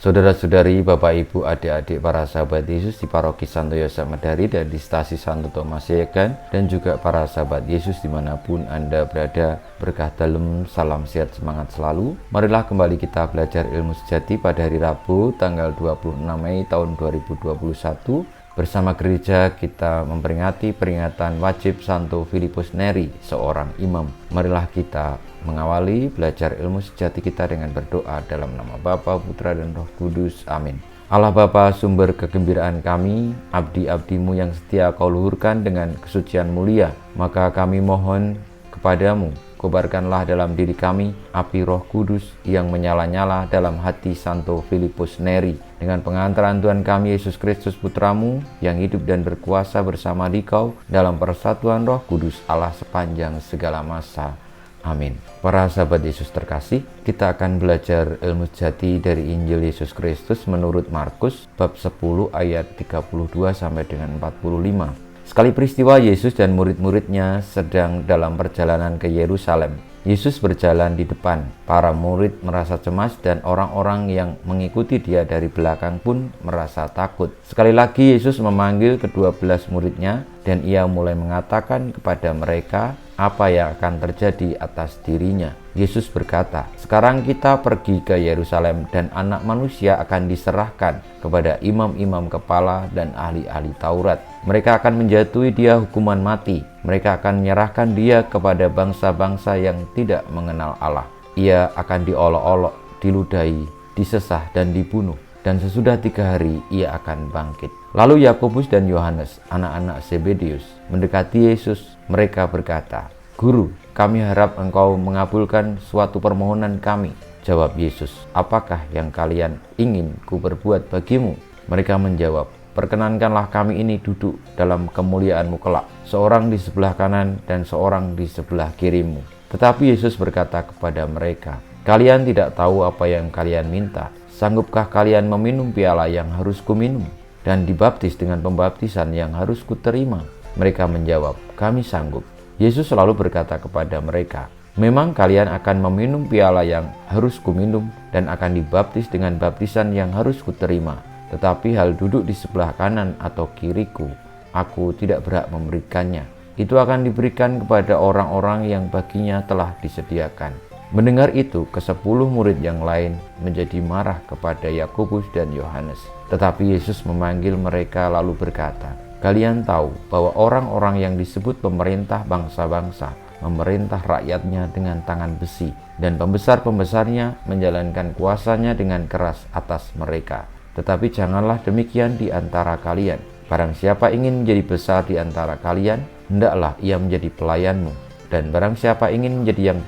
Saudara-saudari, Bapak, Ibu, adik-adik para sahabat Yesus di Paroki Santo Yosef Medari dan di Stasi Santo Thomas Yegan, dan juga para sahabat Yesus dimanapun Anda berada, berkah dalam, salam sehat, semangat selalu. Marilah kembali kita belajar ilmu sejati pada hari Rabu tanggal 26 Mei tahun 2021. Bersama gereja kita memperingati peringatan wajib Santo Filipus Neri, seorang imam. Marilah kita mengawali belajar ilmu sejati kita dengan berdoa dalam nama Bapa, Putra, dan Roh Kudus. Amin. Allah Bapa, sumber kegembiraan kami, abdi-abdimu yang setia kau luhurkan dengan kesucian mulia, maka kami mohon kepadamu, kobarkanlah dalam diri kami api Roh Kudus yang menyala-nyala dalam hati Santo Filipus Neri, dengan pengantaran Tuhan kami Yesus Kristus Putramu yang hidup dan berkuasa bersama Dikau dalam persatuan Roh Kudus Allah sepanjang segala masa. Amin. Para sahabat Yesus terkasih, kita akan belajar ilmu sejati dari Injil Yesus Kristus menurut Markus bab 10 ayat 32 sampai dengan 45. Sekali peristiwa, Yesus dan murid-muridnya sedang dalam perjalanan ke Yerusalem. Yesus berjalan di depan. Para murid merasa cemas dan orang-orang yang mengikuti dia dari belakang pun merasa takut. Sekali lagi Yesus memanggil ke-12 muridnya dan ia mulai mengatakan kepada mereka apa yang akan terjadi atas dirinya. Yesus berkata, "Sekarang kita pergi ke Yerusalem dan Anak Manusia akan diserahkan kepada imam-imam kepala dan ahli-ahli Taurat. Mereka akan menjatuhi dia hukuman mati. Mereka akan menyerahkan dia kepada bangsa-bangsa yang tidak mengenal Allah. Ia akan diolok-olok, diludahi, disesah, dan dibunuh. Dan sesudah 3 hari ia akan bangkit." Lalu Yakobus dan Yohanes, anak-anak Zebedeus, mendekati Yesus. Mereka berkata, "Guru, kami harap engkau mengabulkan suatu permohonan kami." Jawab Yesus, "Apakah yang kalian ingin ku perbuat bagimu?" Mereka menjawab, "Perkenankanlah kami ini duduk dalam kemuliaan-Mu kelak, seorang di sebelah kanan dan seorang di sebelah kirimu." Tetapi Yesus berkata kepada mereka, "Kalian tidak tahu apa yang kalian minta. Sanggupkah kalian meminum piala yang harus kuminum dan dibaptis dengan pembaptisan yang harus kuterima?" Mereka menjawab, "Kami sanggup." Yesus selalu berkata kepada mereka, "Memang kalian akan meminum piala yang harus kuminum dan akan dibaptis dengan baptisan yang harus kuterima. Tetapi hal duduk di sebelah kanan atau kiriku, aku tidak berhak memberikannya. Itu akan diberikan kepada orang-orang yang baginya telah disediakan." Mendengar itu, ke-10 murid yang lain menjadi marah kepada Yakobus dan Yohanes. Tetapi Yesus memanggil mereka lalu berkata, "Kalian tahu bahwa orang-orang yang disebut pemerintah bangsa-bangsa memerintah rakyatnya dengan tangan besi, dan pembesar-pembesarnya menjalankan kuasanya dengan keras atas mereka. Tetapi janganlah demikian di antara kalian. Barang siapa ingin menjadi besar di antara kalian, hendaklah ia menjadi pelayanmu. Dan barang siapa ingin menjadi yang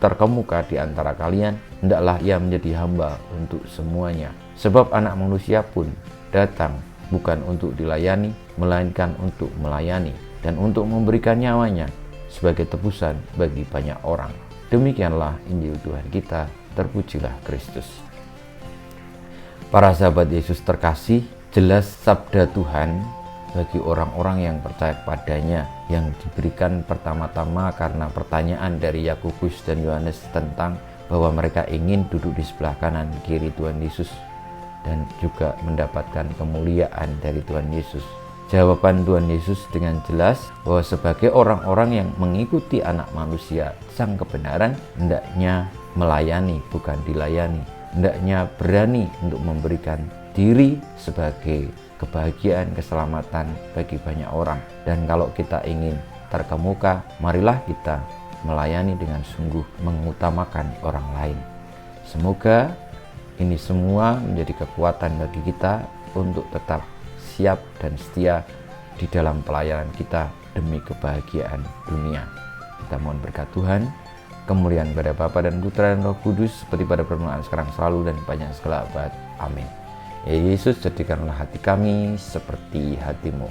terkemuka di antara kalian, hendaklah ia menjadi hamba untuk semuanya. Sebab Anak Manusia pun datang bukan untuk dilayani, melainkan untuk melayani, dan untuk memberikan nyawanya sebagai tebusan bagi banyak orang." Demikianlah Injil Tuhan kita, terpujilah Kristus. Para sahabat Yesus terkasih, jelas sabda Tuhan bagi orang-orang yang percaya kepadanya, yang diberikan pertama-tama karena pertanyaan dari Yakobus dan Yohanes tentang bahwa mereka ingin duduk di sebelah kanan kiri Tuhan Yesus dan juga mendapatkan kemuliaan dari Tuhan Yesus. Jawaban Tuhan Yesus dengan jelas bahwa sebagai orang-orang yang mengikuti Anak Manusia, Sang Kebenaran, hendaknya melayani bukan dilayani. Hendaknya berani untuk memberikan diri sebagai kebahagiaan, keselamatan bagi banyak orang. Dan kalau kita ingin terkemuka, marilah kita melayani dengan sungguh, mengutamakan orang lain. Semoga ini semua menjadi kekuatan bagi kita untuk tetap siap dan setia di dalam pelayanan kita demi kebahagiaan dunia. Kita mohon berkat Tuhan, kemuliaan kepada Bapa dan Putra dan Roh Kudus, seperti pada permulaan, sekarang, selalu, dan panjang segala abad. Amin. Ya Yesus, jadikanlah hati kami seperti hati-Mu.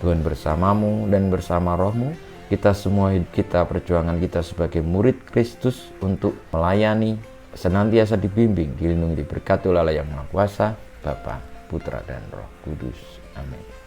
Tuhan bersamamu dan bersama rohmu. Kita semua, hidup kita, perjuangan kita sebagai murid Kristus untuk melayani, senantiasa dibimbing, dilindungi, diberkati oleh Allah yang Maha Kuasa, Bapa, Putra, dan Roh Kudus. Amin.